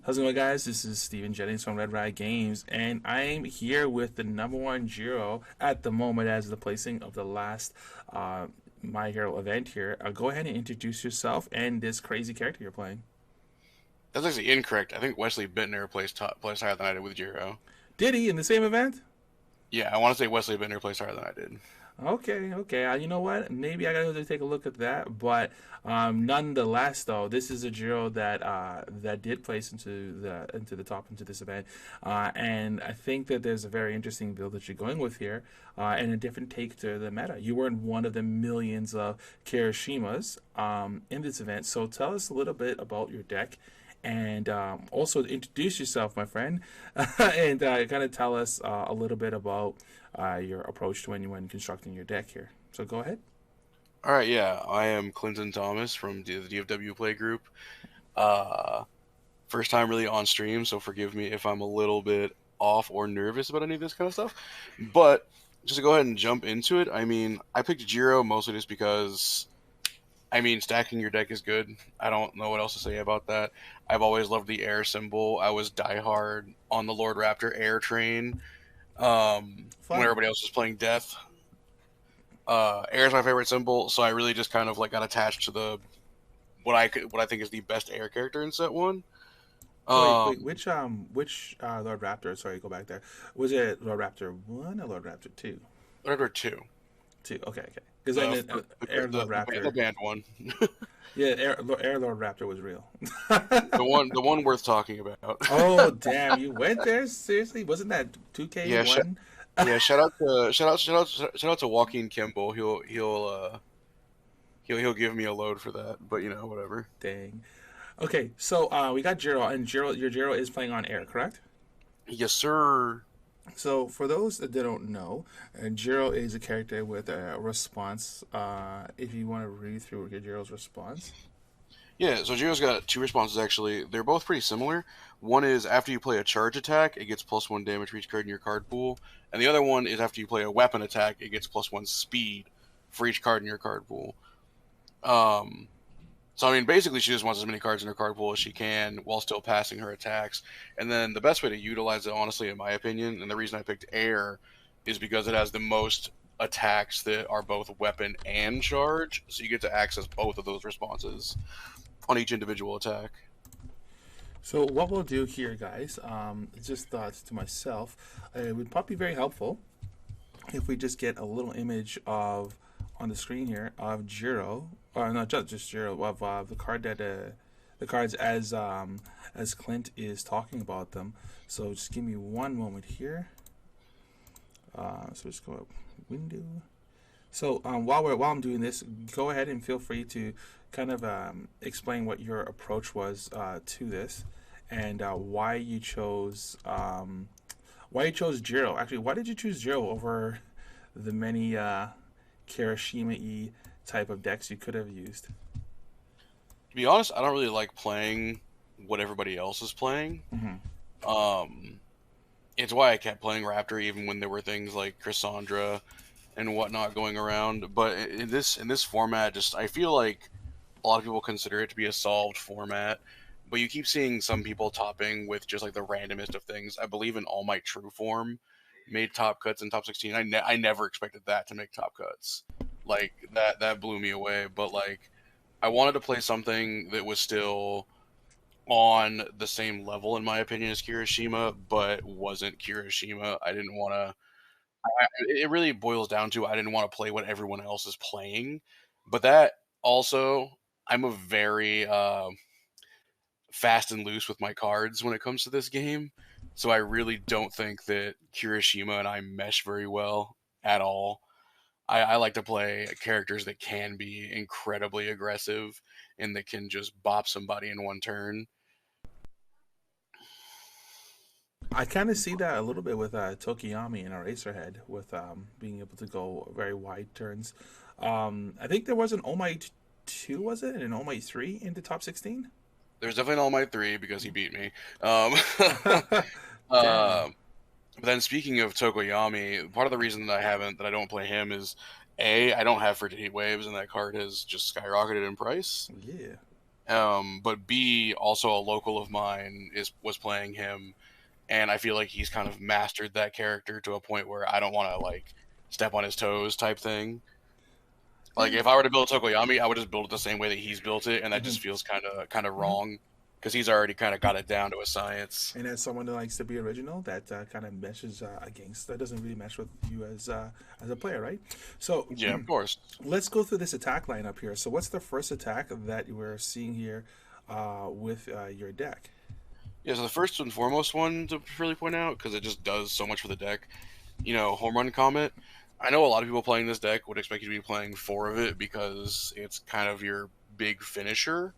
How's it going, guys? This is Steven Jennings from Red Ride Games, and I'm here with the number one Jiro at the moment as the placing of the last uh, My Hero event here. Go ahead and introduce yourself and this crazy character you're playing. That's actually incorrect. I think Wesley Bittner plays higher than I did with Jiro. Did he in the same event? Yeah, I want to say Wesley Bittner plays higher than I did. Okay, okay. You know what? Maybe I gotta take a look at that. But nonetheless, though, this is a Jiro that did place into this event, and I think that there's a very interesting build that you're going with here, and a different take to the meta. You were in one of the millions of Kirishimas in this event. So tell us a little bit about your deck. And also introduce yourself, my friend, and kind of tell us a little bit about your approach to when constructing your deck here. So go ahead. All right, yeah, I am Clinton Thomas from the DFW Play Group. Uh, First time really on stream, so forgive me if I'm a little bit off or nervous about any of this kind of stuff. But just to go ahead and jump into it, I mean, I picked Jiro mostly just because stacking your deck is good. I don't know what else to say about that. I've always loved the air symbol. I was diehard on the Lord Raptor air train when Fun. everybody else was playing death. Air is my favorite symbol, so I really just kind of like got attached to the what I think is the best air character in set one. Wait, Um, which Lord Raptor? Sorry, go back there. Was it Lord Raptor 1 or Lord Raptor 2? Whatever two, 2. Okay, okay. Because I the meant Air Lord the Raptor. band one, Yeah, Air Lord Raptor was real. the one worth talking about. Oh damn! You went there seriously? Wasn't that yeah, 2K1? yeah. Shout out to Joaquin Kimball. He'll give me a load for that, but whatever. Dang. Okay, so we got Jiro, and your Jiro is playing on air, correct? Yes, sir. So for those that don't know, Jiro is a character with a response. If you want to read through your Jiro's response. Yeah, so Jiro's got two responses actually. They're both pretty similar. One is after you play a charge attack, it gets +1 damage for each card in your card pool, and the other one is after you play a weapon attack, it gets +1 speed for each card in your card pool. Um, so I mean, basically, she just wants as many cards in her card pool as she can while still passing her attacks. And then the best way to utilize it, honestly, in my opinion, and the reason I picked air, is because it has the most attacks that are both weapon and charge, so you get to access both of those responses on each individual attack. So what we'll do here, guys, just thoughts to myself, it would probably be very helpful if we just get a little image of on the screen here of Jiro, or not just Jiro, of the card that the cards as Clint is talking about them. So just give me one moment here. So just go up window. So while I'm doing this, go ahead and feel free to kind of explain what your approach was to this, and why you chose Jiro. Actually, why did you choose Jiro over the many Kirishima-y type of decks you could have used? To be honest, I don't really like playing what everybody else is playing. Mm-hmm. Um, it's why I kept playing Raptor even when there were things like Cassandra and whatnot going around. But in this format, just I feel like a lot of people consider it to be a solved format. But you keep seeing some people topping with just like the randomest of things. I believe in All Might True Form made top cuts in top 16. I never expected that to make top cuts. Like that blew me away. But like I wanted to play something that was still on the same level in my opinion as Kirishima, but wasn't Kirishima. I didn't want to. It really boils down to I didn't want to play what everyone else is playing, but that also I'm a very fast and loose with my cards when it comes to this game, so I really don't think that Kirishima and I mesh very well at all. I like to play characters that can be incredibly aggressive and that can just bop somebody in one turn. I kind of see that a little bit with Tokiyami and Eraserhead, with being able to go very wide turns. I think there was an All Might 2, was it? And an All Might 3 in the top 16? There's definitely an All Might 3 because he beat me. Um, Damn. uh, but then speaking of Tokoyami, part of the reason that I don't play him is A, I don't have Frigid Heat Waves, and that card has just skyrocketed in price. Yeah. But B, also a local of mine was playing him, and I feel like he's kind of mastered that character to a point where I don't want to like step on his toes type thing. Like Yeah. if I were to build Tokoyami, I would just build it the same way that he's built it, and that Hmm. just feels kind of Hmm. wrong because he's already kind of got it down to a science. And as someone that likes to be original, that kind of meshes against that doesn't really mesh with you as a player, right? So Yeah, of course. let's go through this attack lineup here. So what's the first attack that we're seeing here with your deck? Yeah, so the first and foremost one to really point out, because it just does so much for the deck, Home Run Comet. I know a lot of people playing this deck would expect you to be playing four of it because it's kind of your big finisher.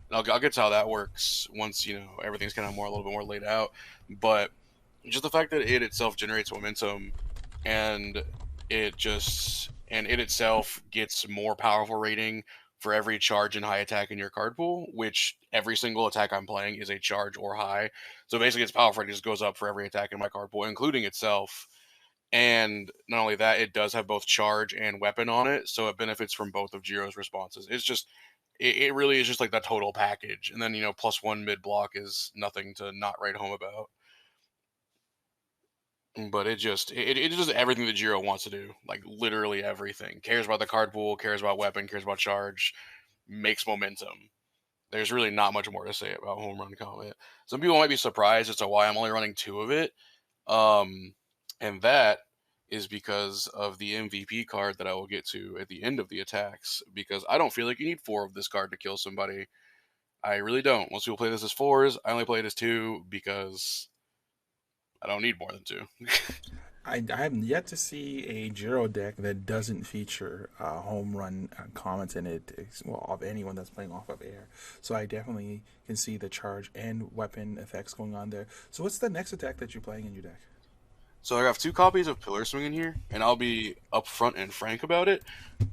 And I'll get to how that works once, everything's kind of a little bit more laid out. But just the fact that it itself generates momentum and it itself gets more powerful rating for every charge and high attack in your card pool, which every single attack I'm playing is a charge or high. So basically its powerful rating just goes up for every attack in my card pool, including itself. And not only that, it does have both charge and weapon on it, so it benefits from both of Jiro's responses. It really is just like that total package. And then, plus one mid block is nothing to not write home about. But it does everything that Jiro wants to do. Like literally everything. Cares about the card pool, cares about weapon, cares about charge, makes momentum. There's really not much more to say about Home Run Comet. Some people might be surprised as to why I'm only running two of it. Um, and that is because of the MVP card that I will get to at the end of the attacks. Because I don't feel like you need four of this card to kill somebody. I really don't. Most people play this as fours. I only play it as two because I don't need more than two. I have yet to see a Jiro deck that doesn't feature home run comments in it, well, of anyone that's playing off of air. So I definitely can see the charge and weapon effects going on there. So what's the next attack that you're playing in your deck? So I have two copies of Pillar Swing in here, and I'll be upfront and frank about it.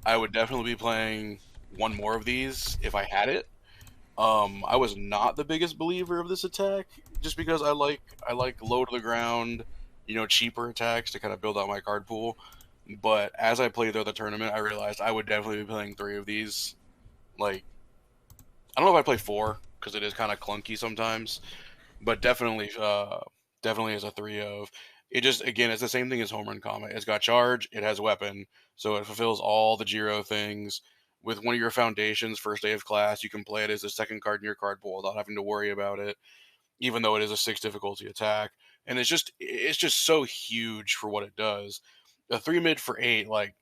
I would definitely be playing one more of these if I had it. I was not the biggest believer of this attack, just because I like low to the ground, cheaper attacks to kind of build out my card pool. But as I played through the tournament, I realized I would definitely be playing three of these. Like, I don't know if I play four because it is kind of clunky sometimes, but definitely as a three of. It just again, it's the same thing as Home Run Comet. It's got charge, it has weapon, so it fulfills all the Jiro things. With one of your foundations, first day of class, you can play it as the second card in your card pool without having to worry about it, even though it is a six difficulty attack. And it's just so huge for what it does. A three mid for eight, like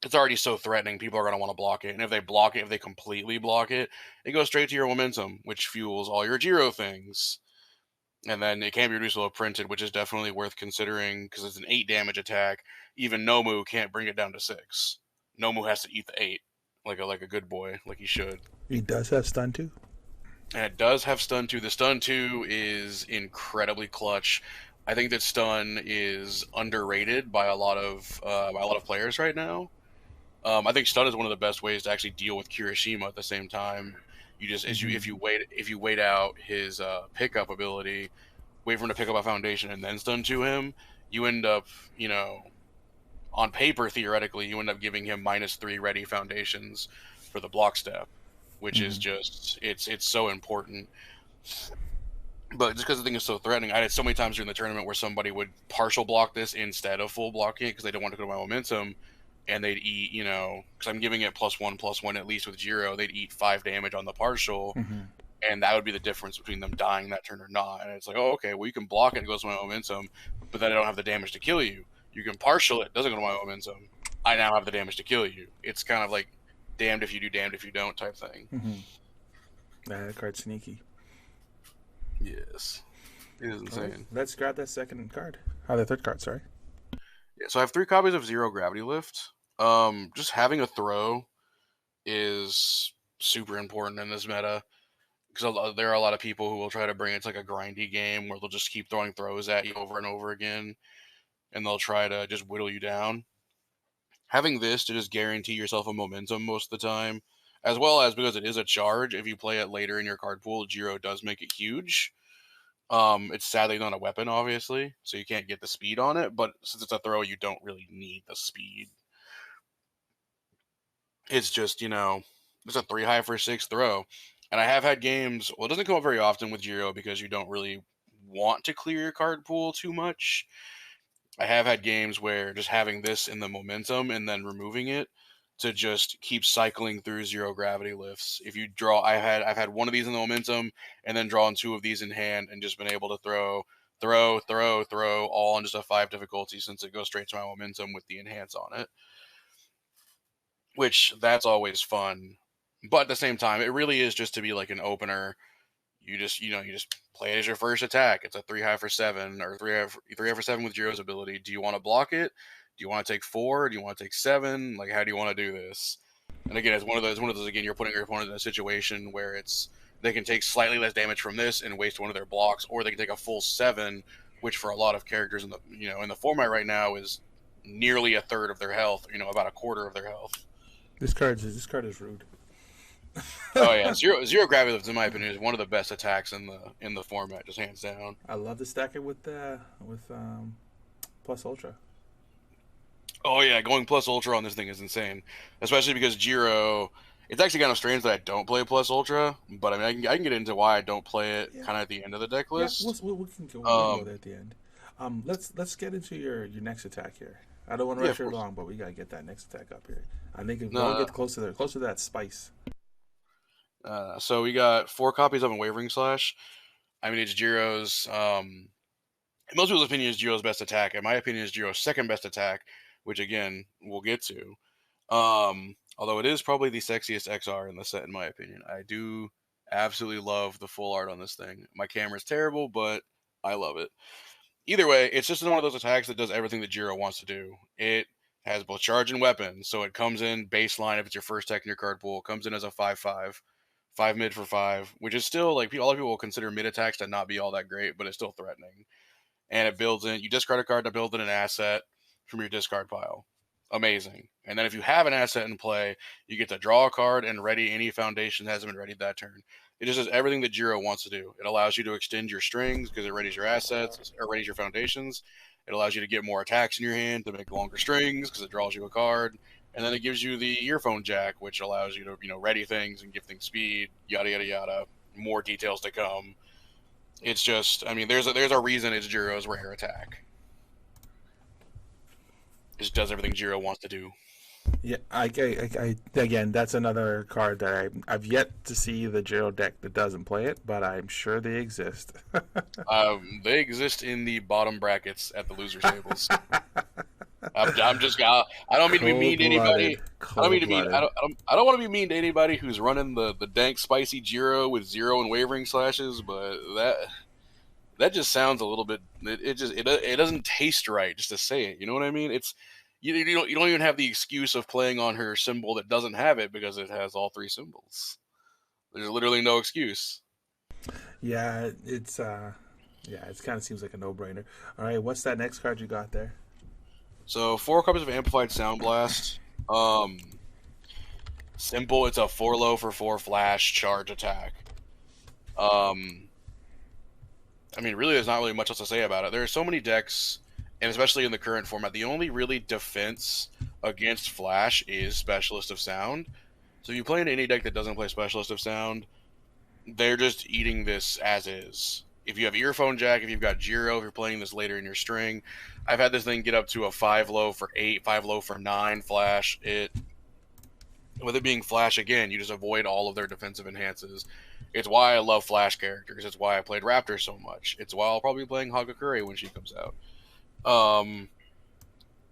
it's already so threatening. People are going to want to block it, and if they block it, if they completely block it, it goes straight to your momentum, which fuels all your Jiro things. And then it can be reducible printed, which is definitely worth considering because it's an 8 damage attack. Even Nomu can't bring it down to 6. Nomu has to eat the 8 like a good boy, like he should. He does have stun too. And it does have stun 2. The stun 2 is incredibly clutch. I think that stun is underrated by a lot of players right now. I think stun is one of the best ways to actually deal with Kirishima at the same time. You just as you Mm-hmm. if you wait out his pickup ability, wait for him to pick up a foundation and then stun to him, you end up, on paper, theoretically, you end up giving him -3 ready foundations for the block step, which is Mm-hmm. just, it's so important. But just because the thing is so threatening, I had so many times during the tournament where somebody would partial block this instead of full blocking it because they didn't want to go to my momentum, and they'd eat, because I'm giving it +1/+1 at least with Jiro, they'd eat 5 damage on the partial, Mm-hmm. and that would be the difference between them dying that turn or not. And it's like, oh, okay, well, you can block it, it goes to my momentum, but then I don't have the damage to kill you. You can partial it, doesn't go to my momentum. I now have the damage to kill you. It's kind of like damned if you do, damned if you don't type thing. Mm-hmm. That card's sneaky. Yes, it is All right, insane. let's grab that second card. Oh, the third card. Sorry. Yeah, so I have 3 copies of Zero Gravity Lift. Just having a throw is super important in this meta because there are a lot of people who will try to bring it to like a grindy game where they'll just keep throwing throws at you over and over again, and they'll try to just whittle you down. Having this to just guarantee yourself a momentum most of the time, as well as because it is a charge, if you play it later in your card pool, Jiro does make it huge. It's sadly not a weapon, obviously, so you can't get the speed on it, but since it's a throw, you don't really need the speed. It's just, it's a 3 high for 6 throw. And I have had games. Well, it doesn't come up very often with Jiro because you don't really want to clear your card pool too much. I have had games where just having this in the momentum and then removing it to just keep cycling through zero gravity lifts. If you draw, I've had one of these in the momentum and then drawn two of these in hand and just been able to throw all on just a 5 difficulty since it goes straight to my momentum with the enhance on it. Which that's always fun. But at the same time, it really is just to be like an opener. You just play it as your first attack. It's a 3 high for 7 or 3 high for 7 with Jiro's ability. Do you want to block it? Do you want to take 4? Do you want to take 7? Like, how do you want to do this? And again, it's one of those again, you're putting your opponent in a situation where they can take slightly less damage from this and waste one of their blocks, or they can take a full 7, which for a lot of characters in the format right now is nearly a third of their health, about a quarter of their health. This card is rude. Oh yeah, zero gravity lift in my opinion is one of the best attacks in the format, just hands down. I love to stack it with plus ultra. Oh yeah, going plus ultra on this thing is insane, especially because Jiro. It's actually kind of strange that I don't play plus ultra, but I mean I can get into why I don't play it kind of at the end of the deck list. Yeah, we can go there at the end. Let's get into your next attack here. I don't want to rush you long, but we gotta get that next attack up here. I think if we get closer to that spice. So we got 4 copies of Unwavering Slash. I mean, it's Jiro's. In most people's opinion, is Jiro's best attack. In my opinion, is Jiro's second best attack, which again we'll get to. Although it is probably the sexiest XR in the set, in my opinion. I do absolutely love the full art on this thing. My camera's terrible, but I love it. Either way, it's just one of those attacks that does everything that Jiro wants to do. It has both charge and weapon, so it comes in baseline if it's your first tech in your card pool. It comes in as a 5/5. 5 mid for 5, which is still, like, a lot of people will consider mid attacks to not be all that great, but it's still threatening. And it builds in, you discard a card to build in an asset from your discard pile. Amazing. And then if you have an asset in play, you get to draw a card and ready any foundation that hasn't been readied that turn. It just does everything that Jiro wants to do. It allows you to extend your strings because it readies your assets, or readies your foundations. It allows you to get more attacks in your hand to make longer strings because it draws you a card. And then it gives you the earphone jack, which allows you to, ready things and give things speed, yada, yada, yada. More details to come. It's just, I mean, there's a reason it's Jiro's rare attack. It just does everything Jiro wants to do. Yeah, I again, that's another card that I've yet to see the Jiro deck that doesn't play it, but I'm sure they exist. They exist in the bottom brackets at the loser tables. I'm just. I don't mean to be mean to anybody. I don't mean to be. I don't want to be mean to anybody who's running the dank spicy Jiro with 0 Unwavering Slashes, but that just sounds a little bit. It doesn't taste right just to say it. You know what I mean? It's you don't even have the excuse of playing on her symbol that doesn't have it because it has all 3 symbols. There's literally no excuse. Yeah, it kind of seems like a no-brainer. All right, what's that next card you got there? So 4 copies of Amplified Sound Blast. Simple. It's a 4 low for 4 flash charge attack. I mean, really, there's not really much else to say about it. There are so many decks, and especially in the current format, the only really defense against flash is Specialist of Sound. So if you play in any deck that doesn't play Specialist of Sound, they're just eating this as is. If you have Earphone Jack, if you've got Jiro, if you're playing this later in your string, I've had this thing get up to a 5 low for 8, 5 low for 9 flash. With it being flash again, you just avoid all of their defensive enhances. It's why I love flash characters. It's why I played Raptor so much. It's why I'll probably be playing Hagakure when she comes out.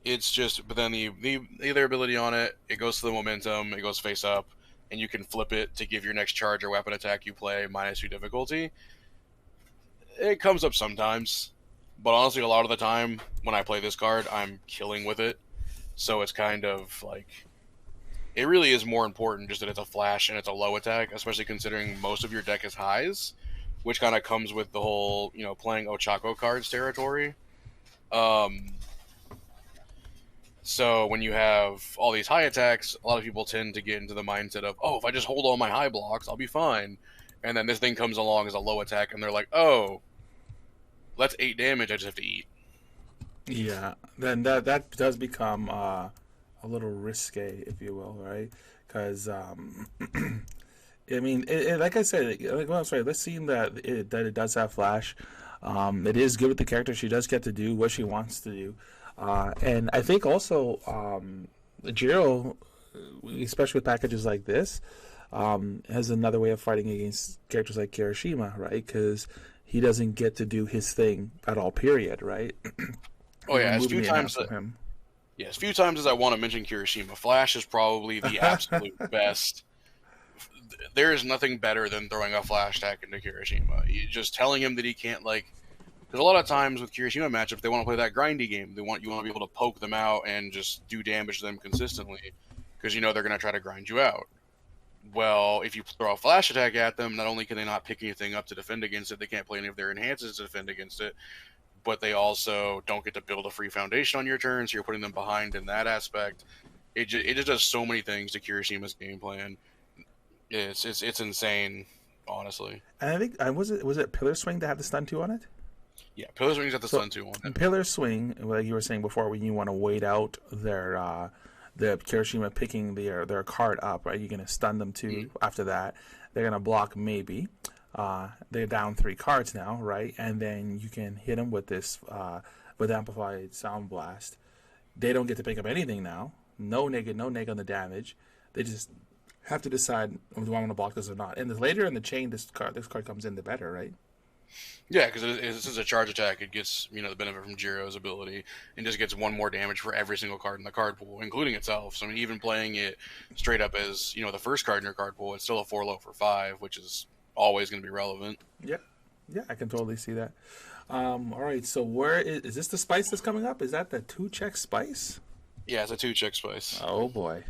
It's just, but then the other ability on it, it goes to the momentum, it goes face up, and you can flip it to give your next charge or weapon attack you play -2 difficulty. It comes up sometimes, but honestly, a lot of the time when I play this card, I'm killing with it. So it's kind of like, it really is more important just that it's a flash and it's a low attack, especially considering most of your deck is highs, which kind of comes with the whole, playing Ochako cards territory. So when you have all these high attacks, a lot of people tend to get into the mindset of, oh, if I just hold all my high blocks, I'll be fine. And then this thing comes along as a low attack, and they're like, oh, that's 8 damage I just have to eat. Yeah, then that does become a little risque, if you will, right? Because I mean, like I said, like, well, sorry. Let's see that it does have flash. It is good with the character. She does get to do what she wants to do, and I think also Jiro, especially with packages like this, has another way of fighting against characters like Kirishima, right? Because he doesn't get to do his thing at all. Period. Right? Oh You're yeah, removing the enhance from him. as few times as I want to mention Kirishima, Flash is probably the absolute best. There is nothing better than throwing a flash attack into Kirishima. Just telling him that he can't, like, because a lot of times with Kirishima matchups, they want to play that grindy game. You want to be able to poke them out and just do damage to them consistently, because you know they're going to try to grind you out. Well, if you throw a flash attack at them, not only can they not pick anything up to defend against it, they can't play any of their enhances to defend against it, but they also don't get to build a free foundation on your turn, so you're putting them behind in that aspect. It just does so many things to Kirishima's game plan. It's insane, honestly. And I think was it Pillar Swing that had the stun 2 on it? Yeah, Pillar Swing's got the stun 2 on it. Pillar Swing, like you were saying before, when you want to wait out the Kirishima picking their card up, right? You're gonna stun them too. Mm-hmm. After that, they're gonna block maybe. They're down 3 cards now, right? And then you can hit them with this with amplified sound blast. They don't get to pick up anything now. No neg on the damage. They just have to decide do I want to block this or not. And the later in the chain this card comes in, the better, right? Yeah, because this is a charge attack. It gets the benefit from Jiro's ability and just gets 1 more damage for every single card in the card pool, including itself. So I mean, even playing it straight up as the first card in your card pool, it's still a 4 low for 5, which is always going to be relevant. Yeah, I can totally see that. All right, so where is this the spice that's coming up? Is that the 2-check spice? Yeah, it's a 2-check spice. Oh boy.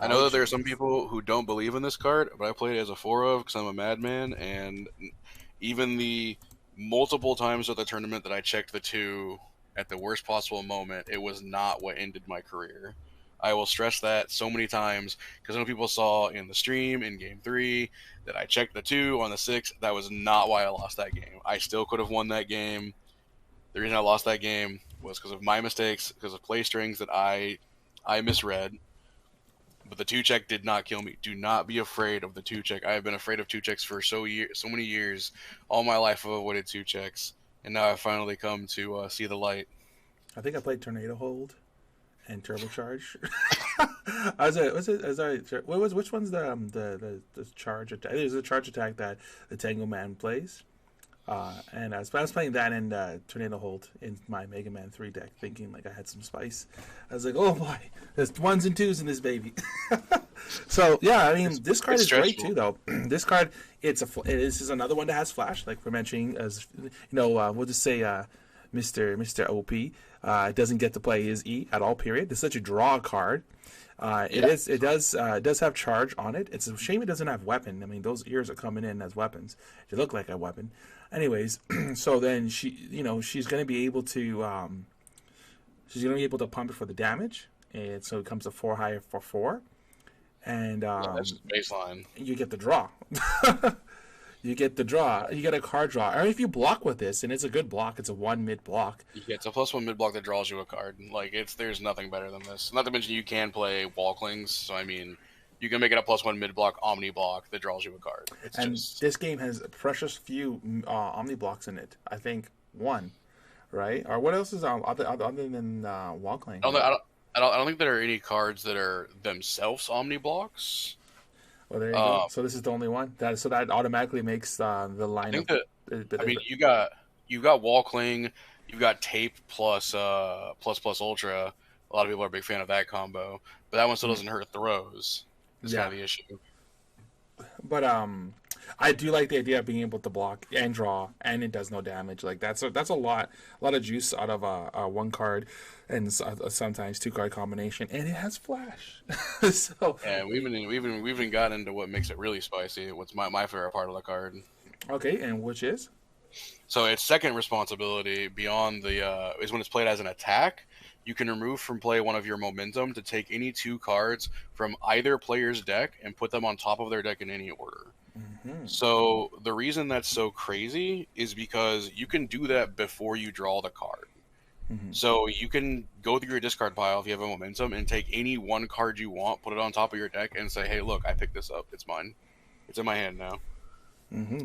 I know that there are some people who don't believe in this card, but I played it as a 4 of because I'm a madman, and even the multiple times of the tournament that I checked the 2 at the worst possible moment, it was not what ended my career. I will stress that so many times because I know people saw in the stream in Game 3 that I checked the 2 on the 6. That was not why I lost that game. I still could have won that game. The reason I lost that game was because of my mistakes, because of play strings that I misread. But the 2-check did not kill me. Do not be afraid of the 2-check. I have been afraid of 2-checks for so many years. All my life I've avoided 2-checks, and now I've finally come to see the light. I think I played Tornado Hold and Turbocharge. Which one's the charge attack? There's a charge attack that the Tango Man plays. And I was playing that in Tornado Hold in my Mega Man 3 deck, thinking like I had some spice. I was like, oh boy, there's 1s and 2s in this baby. So yeah, I mean, this card is great too, though. This card, this is another one that has flash, like we're mentioning. As we'll just say, Mr. OP doesn't get to play his E at all. Period. It's such a draw card. It does have charge on it. It's a shame it doesn't have weapon. I mean, those ears are coming in as weapons. They look like a weapon. Anyways, so then she's going to be able to pump it for the damage, and so it comes to 4 higher for 4, and that's baseline. You get the draw. You get the draw. You get a card draw. Or if you block with this, and it's a good block, it's a 1 mid block. Yeah, it's a +1 mid block that draws you a card. Like there's nothing better than this. Not to mention you can play Walklings. So I mean, you can make it a +1 mid block Omni block that draws you a card. This game has precious few Omni blocks in it. I think 1, right? Or what else is other than Walkling? I don't think there are any cards that are themselves Omni blocks. Well, there you go. So this is the only one. That automatically makes the lineup. I mean, you got Walkling, you've got Tape plus Ultra. A lot of people are a big fan of that combo, but that one still doesn't hurt throws. That's kind of the issue. But I do like the idea of being able to block and draw, and it does no damage. Like that's a lot of juice out of a 1 card, and sometimes 2 card combination, and it has flash. So yeah, we've even gotten into what makes it really spicy. What's my favorite part of the card? Okay, and which is? So its second responsibility beyond the is when it's played as an attack. You can remove from play 1 of your momentum to take any 2 cards from either player's deck and put them on top of their deck in any order. Mm-hmm. So the reason that's so crazy is because you can do that before you draw the card. Mm-hmm. So you can go through your discard pile if you have a momentum and take any 1 card you want, put it on top of your deck, and say, hey, look, I picked this up. It's mine. It's in my hand now. Mm-hmm.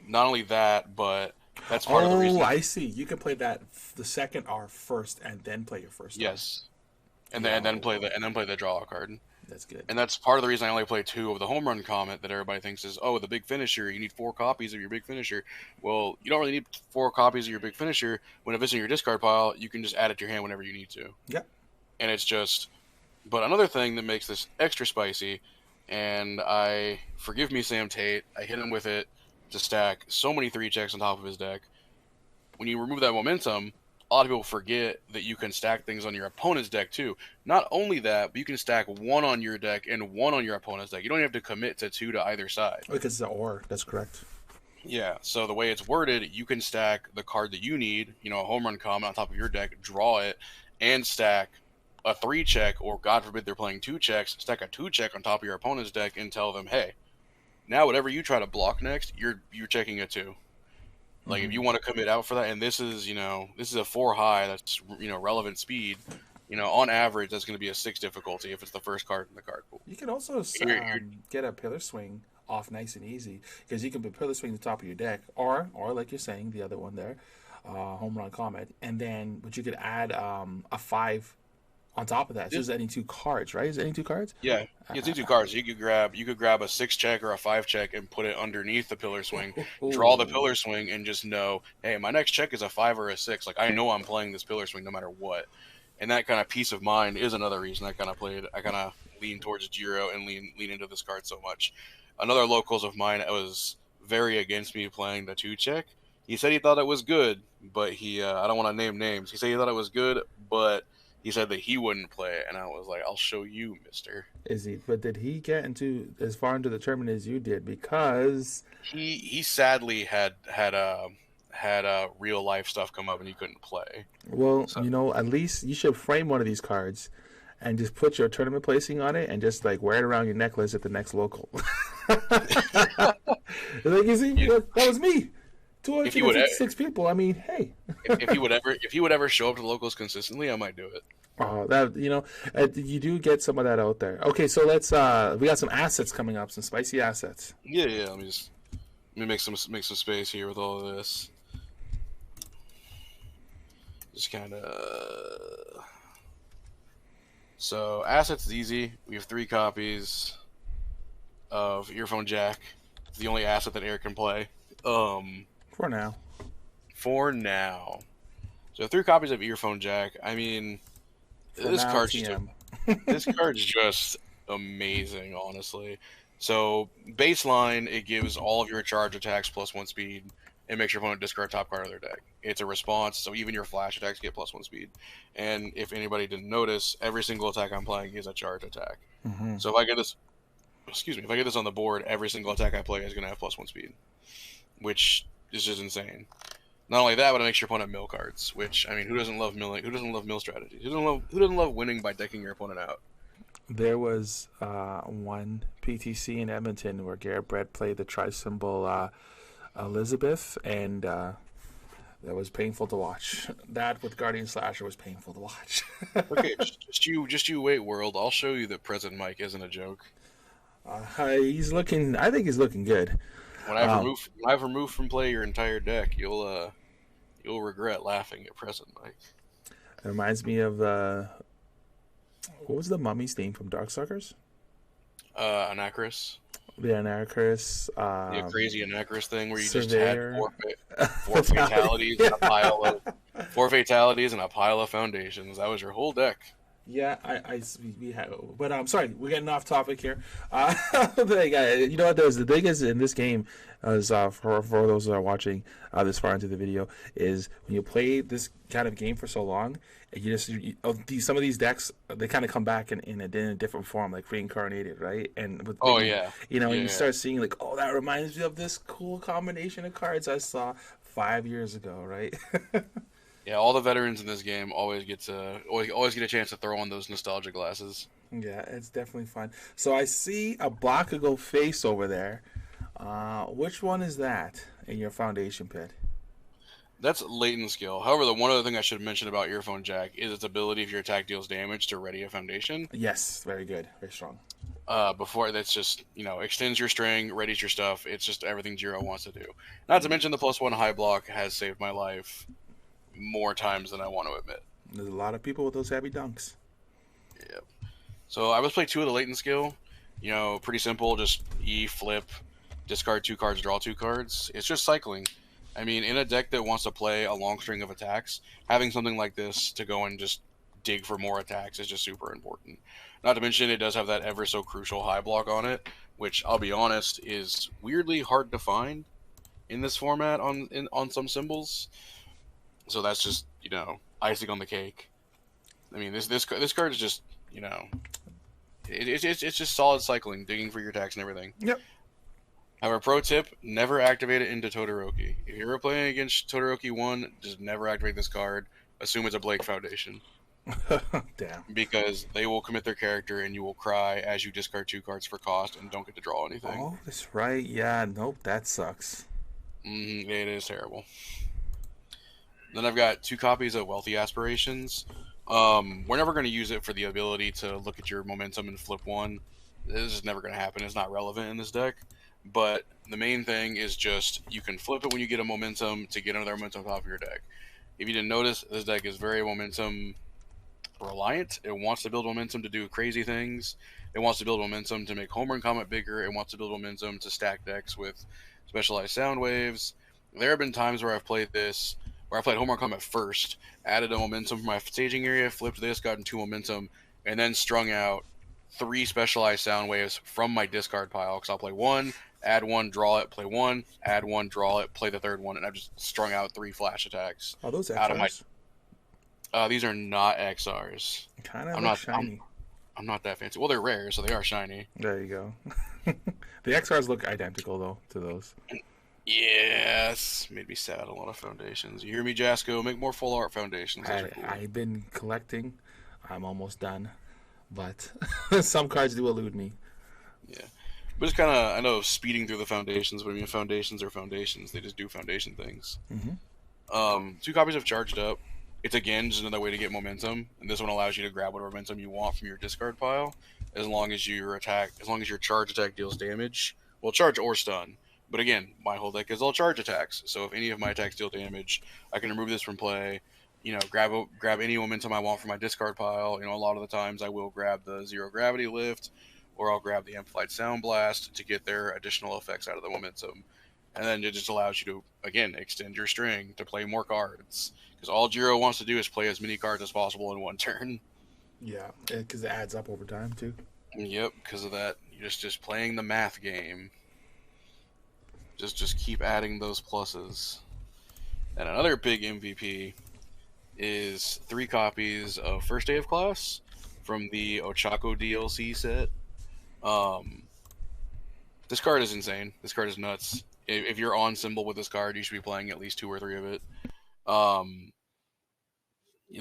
Not only that, but that's part of the Oh, reason. I see. You can play that the second R first, and then play your first R. Yes, and then play Yo, the draw card. that's good. And that's part of the reason I only play 2 of the home run comment that everybody thinks is, oh, the big finisher. You need 4 copies of your big finisher. Well, you don't really need 4 copies of your big finisher. When it visits your discard pile, you can just add it to your hand whenever you need to. Yep. And it's just. But another thing that makes this extra spicy, and forgive me, Sam Tate, I hit him with it to stack so many 3-checks on top of his deck. When you remove that momentum, a lot of people forget that you can stack things on your opponent's deck too. Not only that, but you can stack 1 on your deck and 1 on your opponent's deck. You don't have to commit to 2 to either side. Because it's an or. That's correct. Yeah, so the way it's worded, you can stack the card that you need, a home run comment on top of your deck, draw it, and stack a 3-check, or God forbid they're playing 2 checks, stack a 2-check on top of your opponent's deck and tell them, hey, now whatever you try to block next, you're checking a 2. Like, if you want to commit out for that, and this is a 4 high, that's, relevant speed, on average, that's going to be a 6 difficulty if it's the first card in the card pool. You can also You're- get a pillar swing off nice and easy, because you can put pillar swing at the top of your deck, or like you're saying, the other one there, home run comet, and then but you could add a 5 on top of that. So Yeah. it's adding 2 cards, right? Is it adding 2 cards? Yeah, it's in 2 cards. You could grab a 6-check or a 5-check and put it underneath the pillar swing. Draw the pillar swing and just know, hey, my next check is a 5 or a 6. Like, I know I'm playing this pillar swing no matter what. And that kind of peace of mind is another reason I kind of lean towards Jiro and lean into this card so much. Another locals of mine was very against me playing the 2-check. He said he thought it was good, but I don't want to name names. He said he thought it was good, but he said that he wouldn't play it, and I was like, I'll show you, mister. Is he? But did he get into as far into the tournament as you did? Because He sadly had real life stuff come up and he couldn't play. well, So at least you should frame one of these cards and just put your tournament placing on it and just like wear it around your necklace at the next local. Like you see, that was me. if he would 256 people. I mean, hey. if he would ever show up to the locals consistently, I might do it. Oh, that you do get some of that out there. Okay, so let's we got some assets coming up, some spicy assets. Yeah. Let me make some space here with all of this. Just kind of. So assets is easy. We have 3 copies of Earphone Jack. It's the only asset that Eric can play. For now. For now. So 3 copies of Earphone Jack. I mean, For this now, card's TM. this card's just amazing, honestly. So baseline, it gives all of your charge attacks +1 speed. It makes your opponent discard top card of their deck. It's a response, so even your flash attacks get +1 speed. And if anybody didn't notice, every single attack I'm playing is a charge attack. Mm-hmm. So if I get this on the board, every single attack I play is going to have +1 speed, which is just insane. Not only that, but it makes your opponent mill cards. Which, I mean, who doesn't love milling? Who doesn't love mill strategies? Who doesn't love winning by decking your opponent out? There was one PTC in Edmonton where Garrett Brett played the tri-symbol Elizabeth, and that was painful to watch. That with Guardian Slasher was painful to watch. Okay, just you wait, world. I'll show you that present Mike isn't a joke. He's looking. I think he's looking good. When I've removed from play your entire deck, you'll regret laughing at present Mike. It reminds me of what was the mummy's name from Darkstalkers? Anacrus. The Anarchist. The crazy Anacrus thing where you Surveyor. just had four fatalities and a pile of 4 fatalities and a pile of foundations. That was your whole deck. Yeah, we have, but I'm sorry, we're getting off topic here. You know what? There's the biggest in this game, is for those that are watching this far into the video, is when you play this kind of game for so long, some of these decks they kind of come back in a different form, like reincarnated, right? And with you start seeing like, oh, that reminds me of this cool combination of cards I saw 5 years ago, right? Yeah, all the veterans in this game always get a chance to throw on those nostalgia glasses. Yeah, it's definitely fun. So I see a Bakugo face over there. Which one is that in your foundation pit? That's latent skill. However, the one other thing I should mention about Earphone Jack is its ability, if your attack deals damage, to ready a foundation. Yes, very good, very strong. Before that's just extends your string, readies your stuff. It's just everything Jiro wants to do. Not to mention the +1 high block has saved my life more times than I want to admit. There's a lot of people with those heavy dunks. Yep. So I was play 2 of the latent skill. Pretty simple. Just E flip, discard 2 cards, draw 2 cards. It's just cycling. I mean, in a deck that wants to play a long string of attacks, having something like this to go and just dig for more attacks is just super important. Not to mention, it does have that ever so crucial high block on it, which I'll be honest is weirdly hard to find in this format on some symbols. So that's just icing on the cake. I mean, this card is just it's just solid cycling, digging for your attacks and everything. Yep. However, pro tip: never activate it into Todoroki. If you're playing against Todoroki 1, just never activate this card. Assume it's a Blake Foundation. Damn. Because they will commit their character and you will cry as you discard 2 cards for cost and don't get to draw anything. Oh, that's right. Yeah, nope, that sucks. It is terrible. Then I've got 2 copies of Wealthy Aspirations. We're never going to use it for the ability to look at your momentum and flip 1. This is never going to happen. It's not relevant in this deck. But the main thing is just you can flip it when you get a momentum to get another momentum off your deck. If you didn't notice, this deck is very momentum reliant. It wants to build momentum to do crazy things. It wants to build momentum to make home run comet bigger. It wants to build momentum to stack decks with specialized sound waves. There have been times where I've played this, where I played home run comet first, added a momentum for my staging area, flipped this, gotten 2 momentum, and then strung out 3 specialized sound waves from my discard pile. Because I'll play 1, add 1, draw it, play 1, add 1, draw it, play the 3rd one, and I've just strung out 3 flash attacks. Are those out of my. XRs? These are not XRs. Kind of I'm look not shiny. I'm not that fancy. Well, they're rare, so they are shiny. There you go. The XRs look identical though to those. Yes, made me sad. A lot of foundations. You hear me, Jasco? Make more full art foundations. Those are cool. I've been collecting. I'm almost done, but some cards do elude me. Yeah, but it's kind of, I know, speeding through the foundations. But I mean, foundations are foundations. They just do foundation things. 2 copies of Charged Up. It's again just another way to get momentum, and this one allows you to grab whatever momentum you want from your discard pile, as long as your charge attack deals damage. Well, charge or stun. But again, my whole deck is all charge attacks. So if any of my attacks deal damage, I can remove this from play. Grab any momentum I want from my discard pile. A lot of the times I will grab the Zero Gravity Lift, or I'll grab the Amplified Sound Blast to get their additional effects out of the momentum. And then it just allows you to, again, extend your string to play more cards. Because all Jiro wants to do is play as many cards as possible in one turn. Yeah, because it adds up over time too. Yep, because of that. You're just playing the math game. Just keep adding those pluses. And another big MVP is 3 copies of First Day of Class from the Ochako DLC set. This card is insane. This card is nuts. If you're on symbol with this card, you should be playing at least 2 or 3 of it.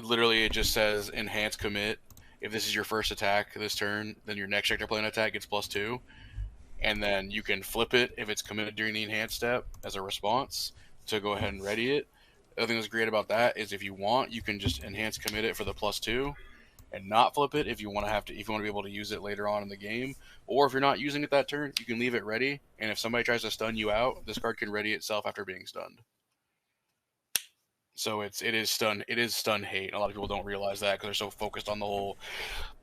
Literally, it just says enhance commit. If this is your first attack this turn, then your next character playing attack gets +2. And then you can flip it if it's committed during the enhance step as a response to go ahead and ready it. The other thing that's great about that is if you want, you can just enhance commit it for the +2 and not flip it if you want to be able to use it later on in the game. Or if you're not using it that turn, you can leave it ready. And if somebody tries to stun you out, this card can ready itself after being stunned. So it is stun hate. A lot of people don't realize that because they're so focused on the whole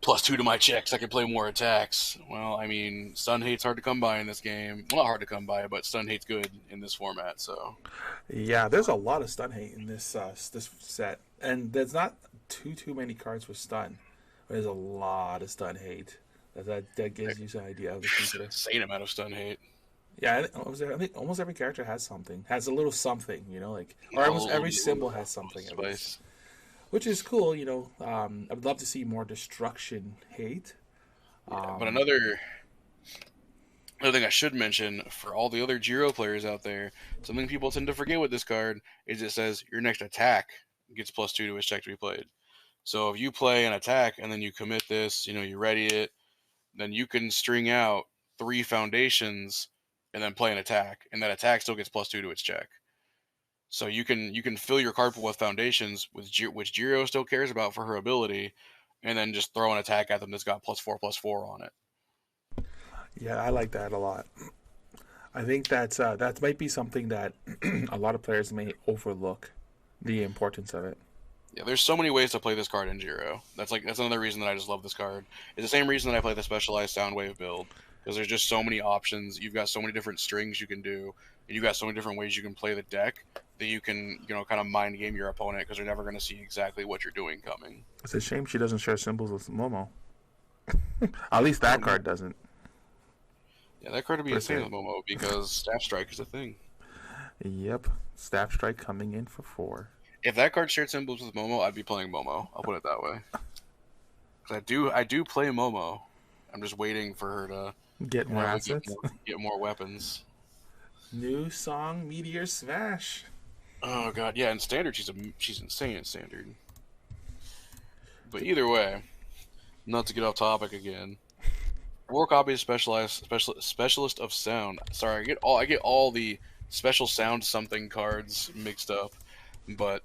+2 to my checks, I can play more attacks. Well, I mean, stun hate's hard to come by in this game. Well, not hard to come by, but stun hate's good in this format. So yeah, there's a lot of stun hate in this this set, and there's not too many cards with stun. There's a lot of stun hate. That gives you some idea of the future. Insane amount of stun hate. Yeah, I think almost every character has something, has a little something, or almost every symbol has something at least, which is cool. I'd love to see more destruction hate. Yeah, but another thing I should mention for all the other Jiro players out there, something people tend to forget with this card is it says your next attack gets +2 to its check to be played. So if you play an attack and then you commit this, you ready it, then you can string out 3 foundations and then play an attack, and that attack still gets +2 to its check. So you can fill your card pool with foundations, which Jiro still cares about for her ability, and then just throw an attack at them that's got +4/+4 on it. Yeah, I like that a lot. I think that might be something that a lot of players may overlook the importance of it. Yeah, there's so many ways to play this card in Jiro. That's another reason that I just love this card. It's the same reason that I play the specialized Soundwave build because there's just so many options. You've got so many different strings you can do, and you've got so many different ways you can play the deck that you can kind of mind game your opponent because they're never going to see exactly what you're doing coming. It's a shame she doesn't share symbols with Momo. At least I that don't know. card doesn't, Yeah, that card would be per insane se. with Momo because Staff Strike is a thing. Yep. Staff Strike coming in for 4. If that card shared symbols with Momo, I'd be playing Momo. I'll put it that way. 'Cause I do play Momo. I'm just waiting for her to Get more really assets. get more weapons. New song, Meteor Smash. Oh god, yeah. In standard, she's insane in standard. But either way, not to get off topic again. 4 copies of specialist of sound. Sorry, I get all the special sound something cards mixed up. But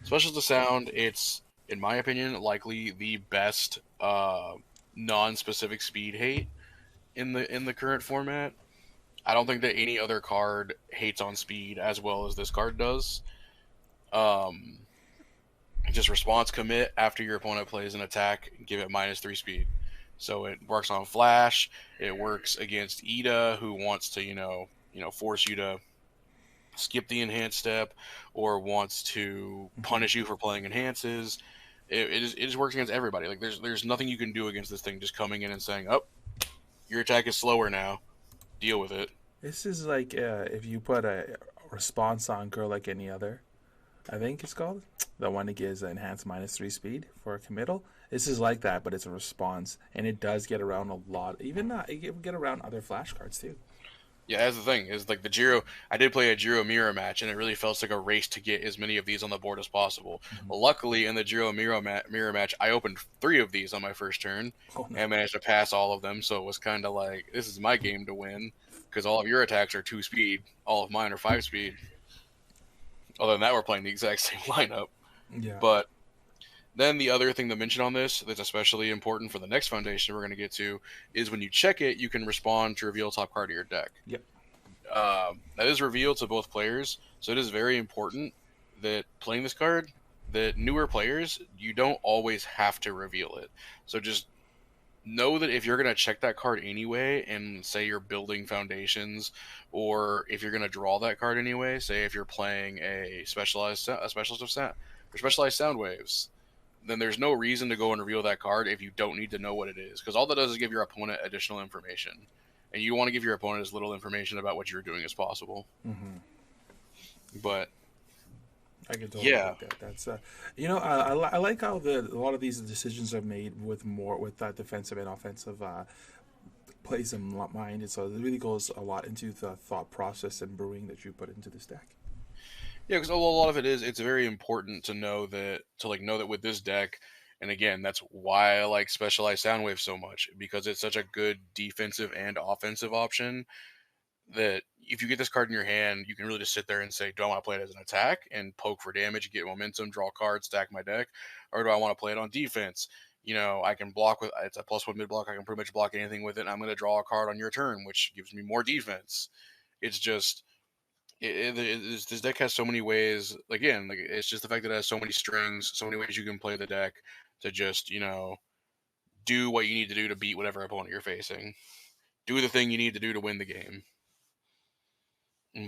specialist of sound, it's in my opinion likely the best non-specific speed hate in the current format. I don't think that any other card hates on speed as well as this card does. Um, just response commit after your opponent plays an attack, give it -3 speed. So it works on Flash. It works against Ida, who wants to force you to skip the enhance step, or wants to punish you for playing enhances. It just works against everybody. Like there's nothing you can do against this thing just coming in and saying, "Oh, your attack is slower now. Deal with it." This is like if you put a response on Girl Like Any Other, I think it's called. The one that gives enhanced -3 speed for a committal. This is like that, but it's a response, and it does get around a lot. Even it can get around other flashcards too. Yeah, that's the thing. Is like the Jiro. I did play a Jiro mirror match, and it really felt like a race to get as many of these on the board as possible. Mm-hmm. Well, luckily, in the Jiro mirror match, I opened 3 of these on my first turn Oh no! and managed to pass all of them. So it was kind of like this is my game to win because all of your attacks are 2 speed, all of mine are 5 speed. Other than that, we're playing the exact same lineup. Yeah. But then the other thing to mention on this that's especially important for the next foundation we're going to get to is when you check it, you can respond to reveal top card of your deck. Yep. That is revealed to both players, so it is very important that playing this card, that newer players, you don't always have to reveal it. So just know that if you're going to check that card anyway, and say you're building foundations, or if you're going to draw that card anyway, say if you're playing a specialized a specialist of sound or specialized sound waves, then there's no reason to go and reveal that card if you don't need to know what it is, because all that does is give your opponent additional information, and you want to give your opponent as little information about what you're doing as possible. Mm-hmm. But I can totally yeah, get that. That's I like how a lot of these decisions are made with that defensive and offensive plays in mind. So it really goes a lot into the thought process and brewing that you put into this deck. yeah, because a lot of it is it's very important to know that know that with this deck, and again, that's why I like specialized soundwave so much because it's such a good defensive and offensive option that if you get this card in your hand, you can really just sit there and say, do I want to play it as an attack and poke for damage, get momentum, draw cards, stack my deck, or do I want to play it on defense? I can block with it's a +1 mid block. I can pretty much block anything with it. And I'm going to draw a card on your turn, which gives me more defense. It's just this deck has so many ways. Again, it's just the fact that it has so many strings, so many ways you can play the deck to just do what you need to do to beat whatever opponent you're facing. Do the thing you need to do to win the game.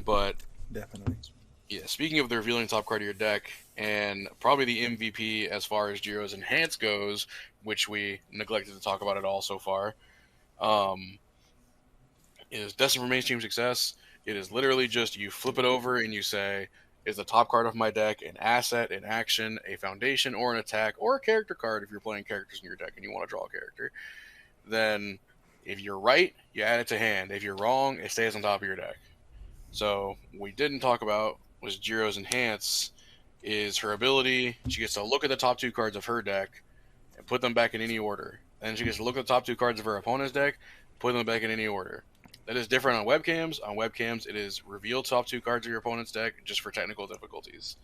But Definitely. yeah, speaking of the revealing top card of your deck, and probably the MVP as far as Jiro's Enhance goes, which we neglected to talk about at all so far, is Destined for Mainstream Success. It is literally just you flip it over and you say, is the top card of my deck an asset, an action, a foundation, or an attack, or a character card if you're playing characters in your deck and you want to draw a character. Then, if you're right, you add it to hand. If you're wrong, it stays on top of your deck. So we didn't talk about was Jiro's Enhance is her ability. She gets to look at the top 2 cards of her deck and put them back in any order. Then she gets to look at the top 2 cards of her opponent's deck, put them back in any order. That is different on webcams. On webcams, it is reveal top 2 cards of your opponent's deck just for technical difficulties.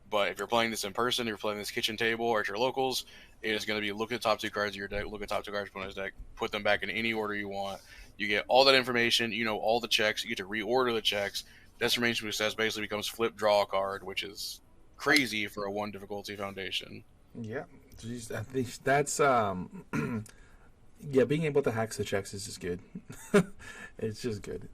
But if you're playing this in person, if you're playing this kitchen table or at your locals, it is going to be look at the top 2 cards of your deck, look at the top 2 cards of your opponent's deck, put them back in any order you want. You get all that information. You know all the checks. You get to reorder the checks. Decimation Success basically becomes flip draw a card, which is crazy for a 1 difficulty foundation. Yeah, jeez, I think that's yeah. Being able to hack the checks is just good. It's just good.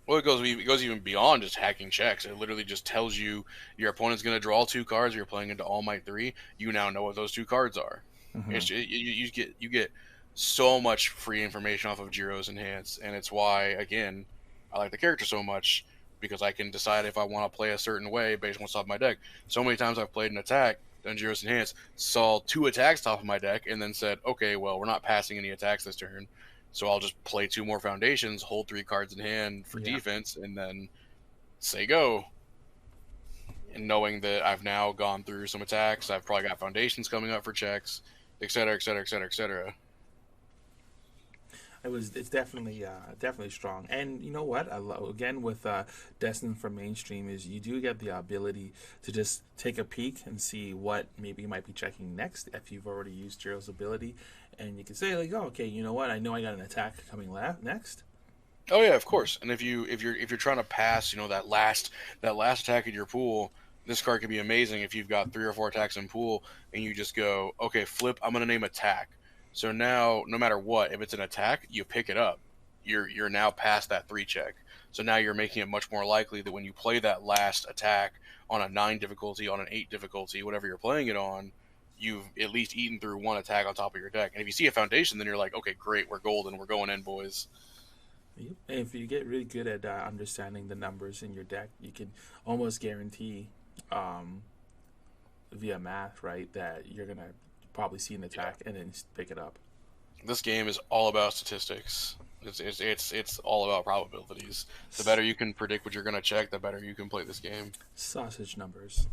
Well, it goes even beyond just hacking checks. It literally just tells you your opponent's going to draw 2 cards. You're playing into All Might 3. You now know what those 2 cards are. Hmm. You get so much free information off of Jiro's Enhance, and it's why again I like the character so much because I can decide if I want to play a certain way based on what's off my deck. So many times I've played an attack, done Jiro's Enhance, saw 2 attacks top of my deck, and then said, okay, well we're not passing any attacks this turn. So I'll just play 2 more foundations, hold 3 cards in hand for Yeah. defense, and then say go. And knowing that I've now gone through some attacks, I've probably got foundations coming up for checks, etc., etc., etc., etc. It's definitely definitely strong. And you know what? Again, with Destined for Mainstream, is you do get the ability to just take a peek and see what maybe you might be checking next if you've already used Jiro's ability, and you can say like, oh, okay, you know what? I know I got an attack coming next. Oh yeah, of course. And if you're trying to pass, that last attack in your pool, this card can be amazing if you've got 3 or 4 attacks in pool and you just go, okay, flip. I'm gonna name attack. So now, no matter what, if it's an attack, you pick it up. You're now past that 3 check. So now you're making it much more likely that when you play that last attack on a 9 difficulty, on an 8 difficulty, whatever you're playing it on, you've at least eaten through 1 attack on top of your deck. And if you see a foundation, then you're like, okay, great, we're golden, we're going in, boys. Yep. And if you get really good at understanding the numbers in your deck, you can almost guarantee um, via math, right, that you're gonna probably see an Yeah. attack and then pick it up. This game is all about statistics. It's all about probabilities. The better you can predict what you're gonna check, the better you can play this game. Sausage numbers.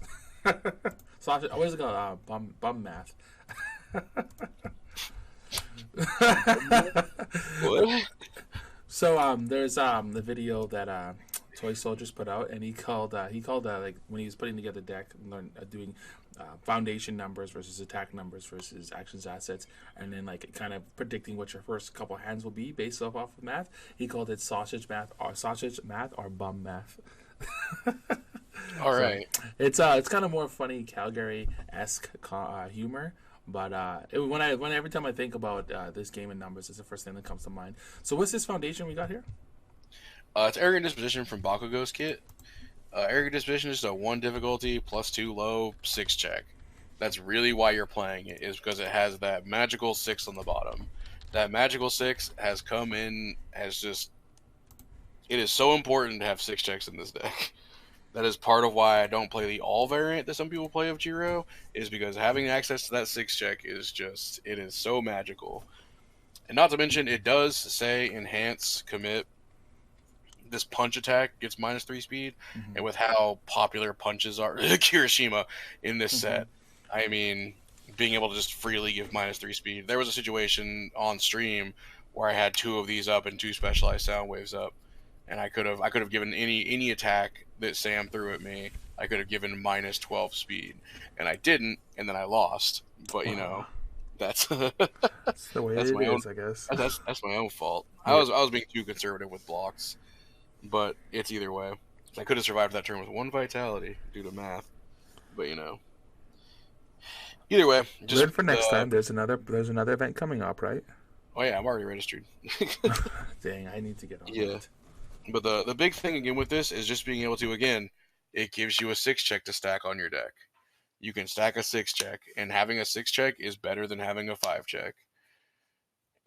Sausage. What is it called? Bum math. What? So there's the video that Toy Soldiers put out, and he called like when he was putting together deck, doing foundation numbers versus attack numbers versus actions assets, and then like kind of predicting what your first couple hands will be based off of math. He called it sausage math or bum math. All So right. it's kind of more funny Calgary esque humor. But when every time I think about this game and numbers, it's the first thing that comes to mind. So what's this foundation we got here? It's Arrogant Disposition from Bakugo's kit. Arrogant Disposition is a 1 difficulty +2 low 6 check. That's really why you're playing it, is because it has that magical 6 on the bottom. That magical 6 has come in as just. It is so important to have 6 checks in this deck. That is part of why I don't play the all variant that some people play of Jiro, is because having access to that 6 check is just. It is so magical. And not to mention, it does say enhance, commit. This punch attack gets -3 speed, Mm-hmm. and with how popular punches are, Kirishima in this Mm-hmm. set, I mean, being able to just freely give -3 speed. There was a situation on stream where I had 2 of these up and 2 specialized sound waves up, and I could have given any attack that Sam threw at me. I could have given -12 speed, and I didn't, and then I lost. But Wow, that's that's the way that's it my own is, I guess. that's my own fault. Yeah. I was being too conservative with blocks. But it's either way. I could have survived that turn with 1 vitality due to math. But either way, just Learn for next time. There's another event coming up, right? oh yeah, I'm already registered. Dang, I need to get on Yeah, that. but the big thing again with this is just being able to again, it gives you a 6 check to stack on your deck. You can stack a 6 check, and having a 6 check is better than having a 5 check.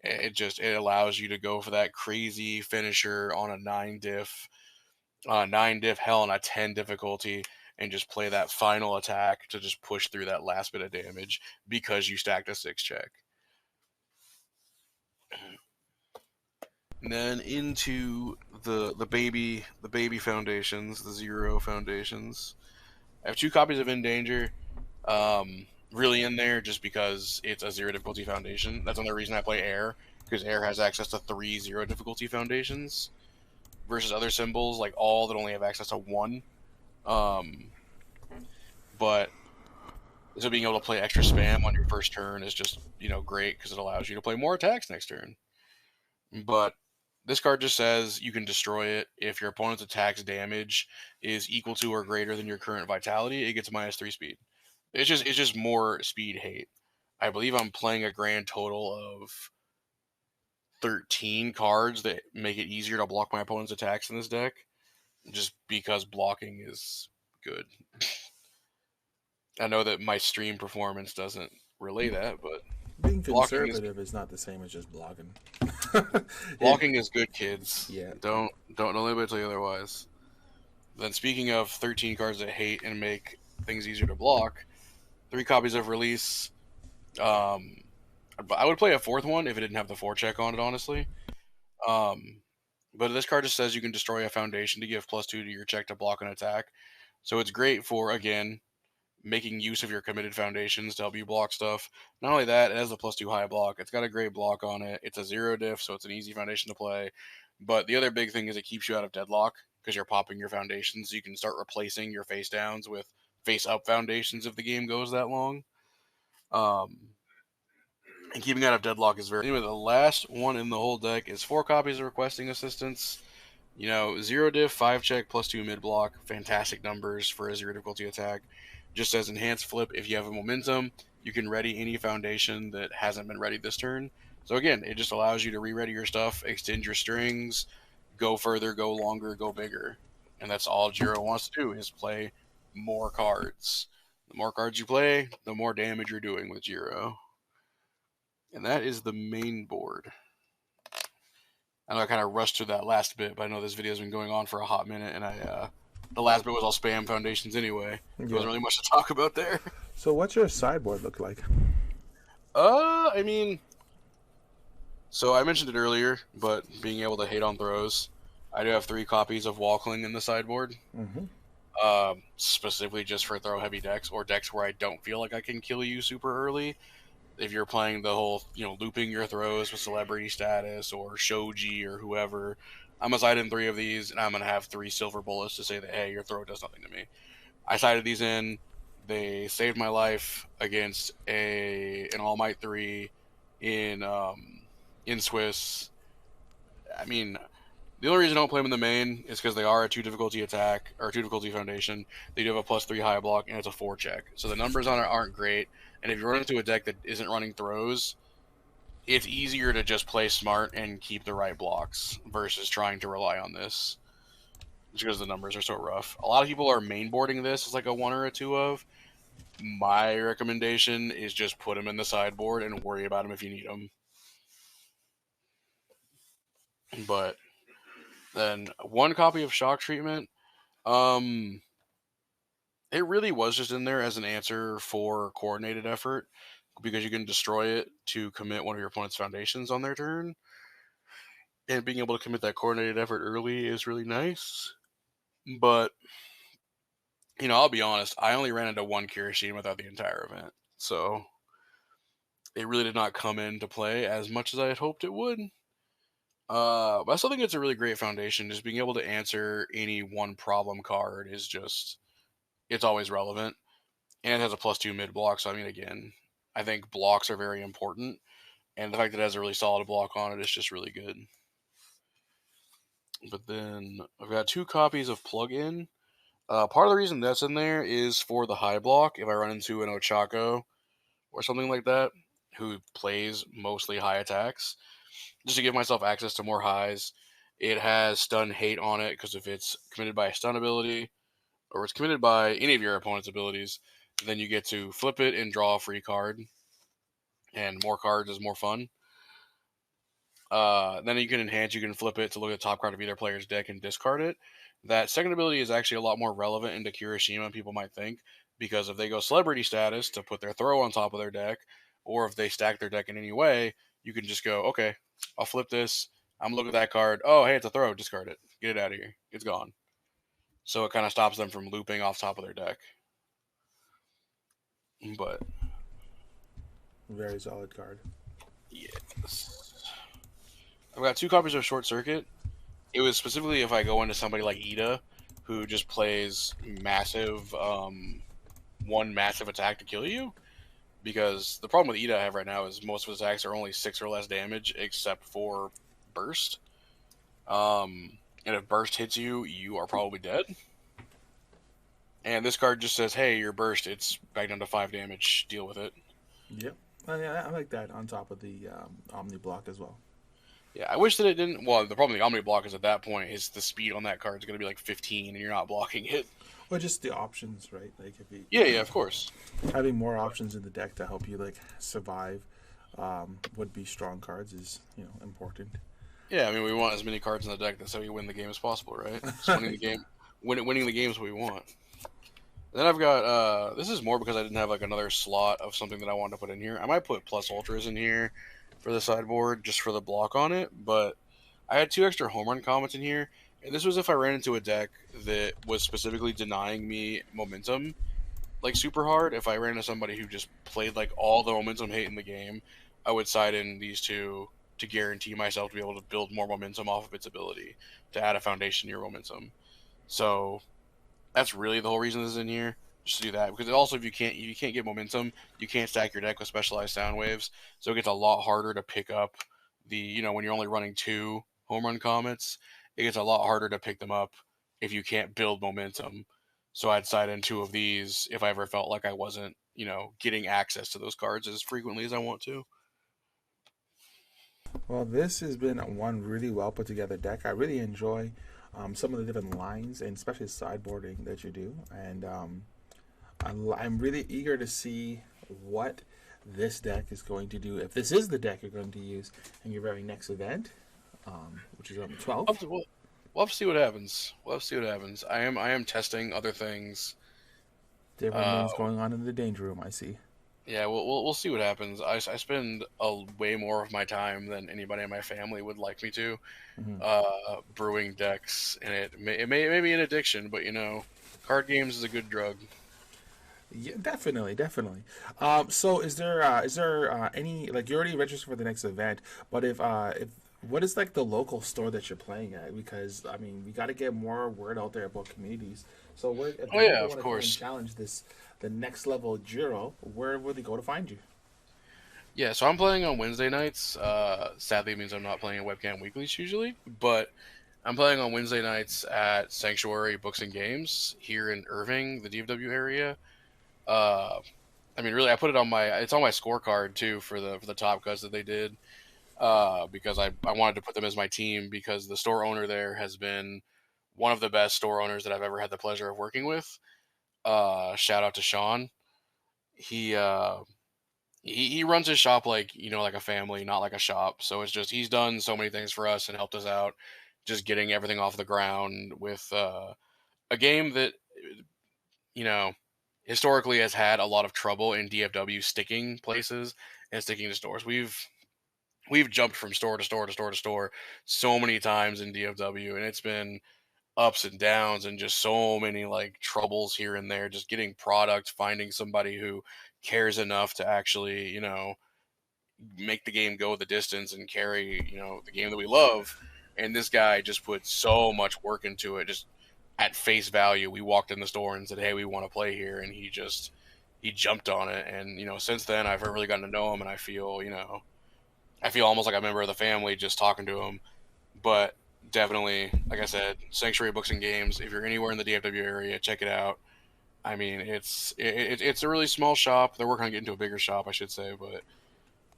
It allows you to go for that crazy finisher on a 9 diff hell on a 10 difficulty, and just play that final attack to just push through that last bit of damage because you stacked a 6 check. And then into the baby foundations, the Zero foundations. I have 2 copies of In Danger. Really in there just because it's a 0 difficulty foundation. That's another reason I play Air, because Air has access to 3 0 difficulty foundations versus other symbols like All that only have access to 1. Um, but so being able to play extra spam on your first turn is just great because it allows you to play more attacks next turn. But This card just says you can destroy it if your opponent's attack's damage is equal to or greater than your current vitality. It gets -3 speed. It's just more speed hate. I believe I'm playing a grand total of 13 cards that make it easier to block my opponent's attacks in this deck, just because blocking is good. I know that my stream performance doesn't relay that, but Being blocking is conservative is not the same as just blocking. blocking is good, kids. Yeah. Don't let anybody tell you otherwise. Then speaking of 13 cards that hate and make things easier to block, 3 copies of Release. I would play a 4th one if it didn't have the forecheck on it, honestly. But this card just says you can destroy a foundation to give +2 to your check to block an attack. So it's great for, again, making use of your committed foundations to help you block stuff. Not only that, it has a +2 high block. It's got a great block on it. It's a 0 diff, so it's an easy foundation to play. But the other big thing is it keeps you out of deadlock because you're popping your foundations. So you can start replacing your face downs with face up foundations if the game goes that long. And keeping out of deadlock is very. Anyway, the last one in the whole deck is 4 copies of Requesting Assistance. 0 diff, 5 check, +2 mid block. Fantastic numbers for a 0 difficulty attack. Just says enhanced flip. If you have a momentum, you can ready any foundation that hasn't been ready this turn. So again, it just allows you to re-ready your stuff, extend your strings, go further, go longer, go bigger. And that's all Jiro wants to do is play more cards. The more cards you play, the more damage you're doing with Jiro. And that is the main board. I know I kind of rushed through that last bit, but I know this video's been going on for a hot minute, and the last bit was all spam foundations anyway. There wasn't really much to talk about there. So what's your sideboard look like? I mean, so I mentioned it earlier, but being able to hate on throws, I do have 3 copies of Walkling in the sideboard. Specifically just for throw heavy decks or decks where I don't feel like I can kill you super early. If you're playing the whole, looping your throws with celebrity status or shoji or whoever, I'm going to side in 3 of these, and I'm going to have 3 silver bullets to say that, hey, your throw does nothing to me. I sided these in. They saved my life against an All Might 3 in Swiss. I mean, the only reason I don't play them in the main is because they are a 2 difficulty attack or 2 difficulty foundation. They do have a +3 high block, and it's a 4 check. So the numbers on it aren't great. And if you run into a deck that isn't running throws, it's easier to just play smart and keep the right blocks versus trying to rely on this. Just because the numbers are so rough. A lot of people are mainboarding this as like a 1 or a 2 of. My recommendation is just put them in the sideboard and worry about them if you need them. But then 1 copy of Shock Treatment. It really was just in there as an answer for coordinated effort because you can destroy it to commit one of your opponent's foundations on their turn. And being able to commit that coordinated effort early is really nice. But, I'll be honest, I only ran into 1 Kirishima throughout the entire event. So it really did not come into play as much as I had hoped it would. But I still think it's a really great foundation. Just being able to answer any 1 problem card is just, it's always relevant. And it has a +2 mid block. So, I mean, again, I think blocks are very important. And the fact that it has a really solid block on it is just really good. But then I've got 2 copies of Plug-In. Part of the reason that's in there is for the high block. If I run into an Ochako or something like that, who plays mostly high attacks, just to give myself access to more highs. It has Stun Hate on it, because if it's committed by a stun ability, or it's committed by any of your opponent's abilities, then you get to flip it and draw a free card. And more cards is more fun. Then you can enhance, you can flip it to look at the top card of either player's deck and discard it. That second ability is actually a lot more relevant into Kirishima than people might think, because if they go celebrity status to put their throw on top of their deck, or if they stack their deck in any way, you can just go, okay, I'll flip this. I'm looking at that card. Oh, hey, it's a throw. Discard it. Get it out of here. It's gone. So it kind of stops them from looping off top of their deck. But very solid card. Yes. I've got 2 copies of Short Circuit. It was specifically if I go into somebody like Ida, who just plays massive, 1 massive attack to kill you. Because the problem with Ida I have right now is most of his attacks are only 6 or less damage, except for burst. And if burst hits you, you are probably dead. And this card just says, "Hey, you're burst. It's back down to 5 damage. Deal with it." Yep. I like that on top of the Omni block as well. Yeah, I wish that it didn't. Well, the problem with the Omni block is at that point is the speed on that card is going to be like 15, and you're not blocking it. Or just the options, right? Like if you Yeah, yeah, of course. having more options in the deck to help you like survive would be strong cards is important. Yeah, I mean, we want as many cards in the deck that's how we win the game as possible, right? Just winning the game, winning the games we want. Then I've got this is more because I didn't have like another slot of something that I wanted to put in here. I might put plus ultras in here for the sideboard just for the block on it, but I had 2 extra home run comments in here, and this was if I ran into a deck that was specifically denying me momentum like super hard. If I ran into somebody who just played like all the momentum hate in the game, I would side in these two to guarantee myself to be able to build more momentum off of its ability to add a foundation to your momentum. So that's really the whole reason this is in here. Just to do that, because also if you can't get momentum, you can't stack your deck with specialized sound waves, so it gets a lot harder to pick up the when you're only running 2 home run comets, it gets a lot harder to pick them up if you can't build momentum. So I'd side in 2 of these if I ever felt like I wasn't getting access to those cards as frequently as I want to. Well, this has been one really well put together deck. I really enjoy some of the different lines and especially sideboarding that you do, and I'm really eager to see what this deck is going to do. If this is the deck you're going to use in your very next event, which is on the 12th. We'll have to see what happens. We'll have to see what happens. I am testing other things. Different Uh, things going on in the danger room, I see. Yeah, we'll see what happens. I spend a way more of my time than anybody in my family would like me to, Hmm. brewing decks, and it may be an addiction, but card games is a good drug. Yeah, definitely, definitely. So is there any like you're already registered for the next event, but if what is like the local store that you're playing at? Because I mean, we got to get more word out there about communities. So where if Oh the yeah, people of want to come and course. challenge the next level Jiro, where will they go to find you? Yeah, so I'm playing on Wednesday nights. Sadly, it means I'm not playing at Webcam Weeklies usually, but I'm playing on Wednesday nights at Sanctuary Books and Games here in Irving, the DFW area. Uh, I mean, really, I put it on my it's on my scorecard too for the top cuts that they did. Because I wanted to put them as my team because the store owner there has been one of the best store owners that I've ever had the pleasure of working with. Shout out to Sean. He uh, he runs his shop like like a family, not like a shop. So it's just he's done so many things for us and helped us out, just getting everything off the ground with a game that you know historically has had a lot of trouble in DFW sticking places and sticking to stores. We've jumped from store to store to store to store so many times in DFW, and it's been ups and downs and just so many like troubles here and there. Just getting product, finding somebody who cares enough to actually make the game go the distance and carry the game that we love. And this guy just put so much work into it. Just at face value, we walked in the store and said, "Hey, we want to play here," and he jumped on it. And since then, I've really gotten to know him, and I feel almost like a member of the family just talking to him. But definitely, like I said, Sanctuary Books and Games. If you're anywhere in the DFW area, check it out. I mean, it's a really small shop. They're working on getting to a bigger shop, I should say, but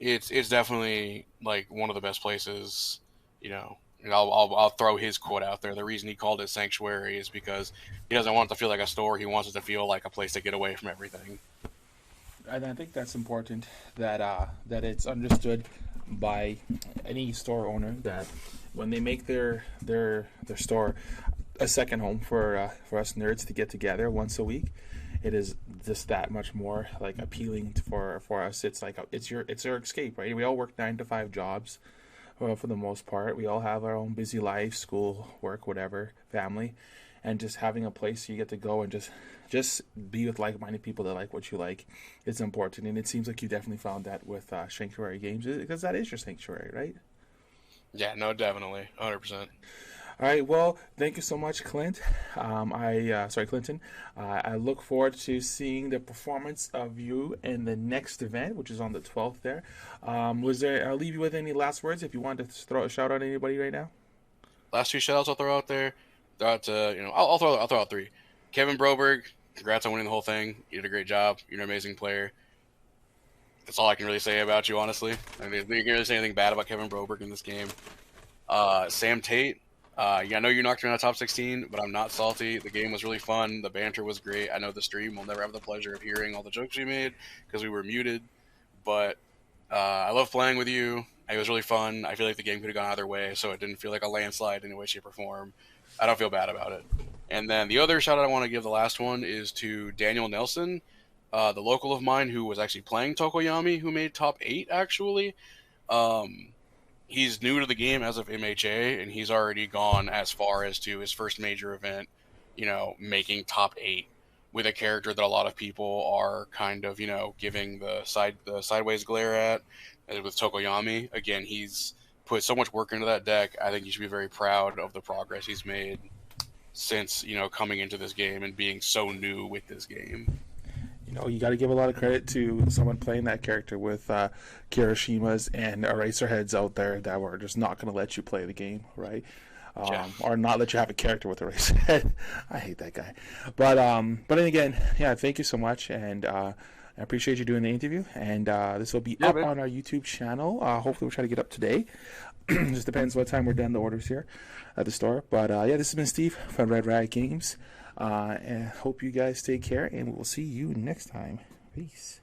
it's definitely like one of the best places. And I'll throw his quote out there. The reason he called it Sanctuary is because he doesn't want it to feel like a store. He wants it to feel like a place to get away from everything. And I think that's important that it's understood by any store owner that when they make their store a second home for us nerds to get together once a week, it is just that much more like appealing for us. It's like it's your escape, right? We all work 9 to 5 jobs. For the most part, we all have our own busy life, school, work, whatever, family, and just having a place you get to go and just be with like-minded people that like what you like is important. And it seems like you definitely found that with Sanctuary Games because that is your sanctuary, right? Yeah, no, definitely, 100%. All right. Well, thank you so much, Clint. Sorry, Clinton. I look forward to seeing the performance of you in the next event, which is on the 12th. I'll leave you with any last words if you want to throw a shout out to anybody right now. last two shoutouts I'll throw out there. Throw out to, I'll throw out three. Kevin Broberg, congrats on winning the whole thing. You did a great job. You're an amazing player. That's all I can really say about you, honestly. I mean, you can't really say anything bad about Kevin Broberg in this game. Sam Tate, yeah, I know you knocked me out of top 16, but I'm not salty. The game was really fun. The banter was great. I know the stream will never have the pleasure of hearing all the jokes we made because we were muted, but I love playing with you. It was really fun. I feel like the game could have gone either way, so it didn't feel like a landslide in any way, shape, or form. I don't feel bad about it. And then the other shout out I want to give, the last one, is to Daniel Nelson, the local of mine who was actually playing Tokoyami, who made top 8, actually. He's new to the game as of MHA, and he's already gone as far as to his first major event, making top 8 with a character that a lot of people are kind of, giving the sideways glare at, with Tokoyami. Again, he's put so much work into that deck. I think you should be very proud of the progress he's made since, coming into this game and being so new with this game. You got to give a lot of credit to someone playing that character with Kirishimas and Eraserheads out there that were just not going to let you play the game, right? Yeah. Or not let you have a character with Eraserhead. I hate that guy. But then again, yeah, thank you so much, and I appreciate you doing the interview. And this will be up on our YouTube channel. Hopefully, we'll try to get up today. Just depends what time we're done the orders here at the store. But yeah, this has been Steve from Red Riot Games. And hope you guys take care, and we'll see you next time. Peace.